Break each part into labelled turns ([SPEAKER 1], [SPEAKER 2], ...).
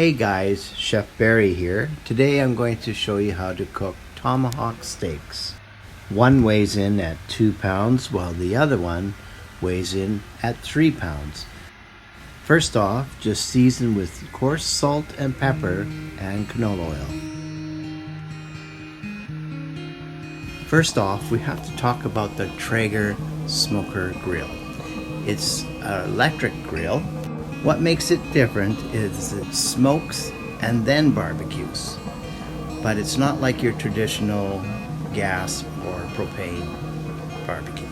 [SPEAKER 1] Hey guys, Chef Bari here. Today I'm going to show you how to cook tomahawk steaks. One weighs in at 2 pounds while the other one weighs in at 3 pounds. First off, just season with coarse salt and pepper and canola oil. First off, we have to talk about the TRAEGER smoker grill. It's an electric grill. What makes it different is it smokes and then barbecues. But it's not like your traditional gas or propane barbecue.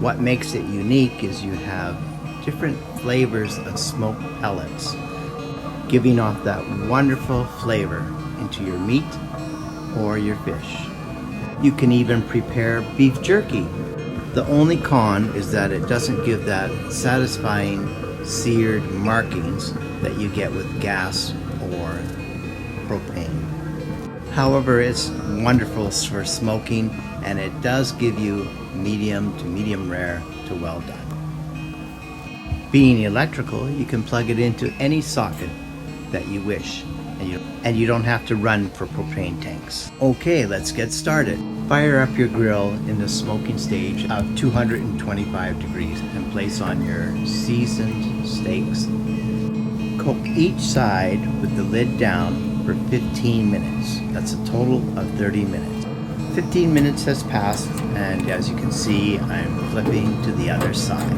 [SPEAKER 1] What makes it unique is you have different flavors of smoked pellets, giving off that wonderful flavor into your meat or your fish. You can even prepare beef jerky. The only con is that it doesn't give that satisfying seared markings that you get with gas or propane. However, it's wonderful for smoking, and it does give you medium to medium rare to well done. Being electrical, you can plug it into any socket that you wish, and you don't have to run for propane tanks. Okay, let's get started. Fire up your grill in the smoking stage of 225 degrees and place on your seasoned steaks. Cook each side with the lid down for 15 minutes. That's a total of 30 minutes. 15 minutes has passed, and as you can see, I'm flipping to the other side.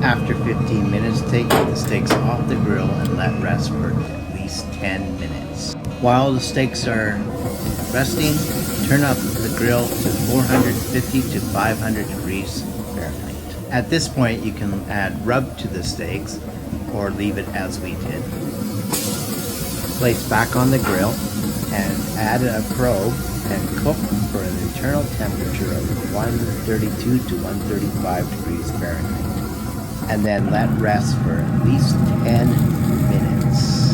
[SPEAKER 1] After 15 minutes, take the steaks off the grill and let rest for at least 10 minutes. While the steaks are resting, turn up the grill to 450 to 500 degrees Fahrenheit. At this point, you can add rub to the steaks or leave it as we did. Place back on the grill and add a probe and cook for an internal temperature of 132 to 135 degrees Fahrenheit. And then let rest for at least 10 minutes.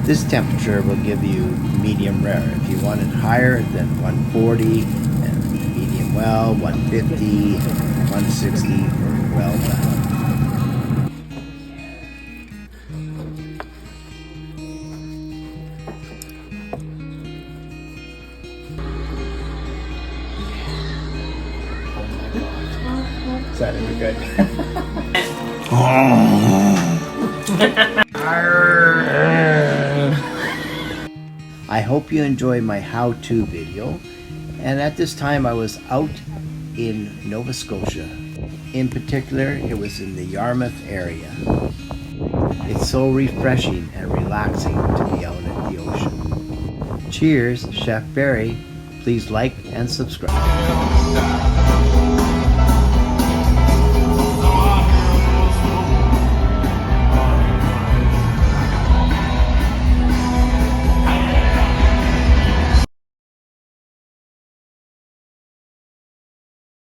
[SPEAKER 1] This temperature will give you medium rare. If you want it higher than 140, and medium well, 150, 160 for well done. Is that ever good? I hope you enjoyed my how-to video, and at this time I was out in Nova Scotia. In particular, it was in the Yarmouth area. It's so refreshing and relaxing to be out at the ocean. Cheers, Chef Bari. Please like and subscribe.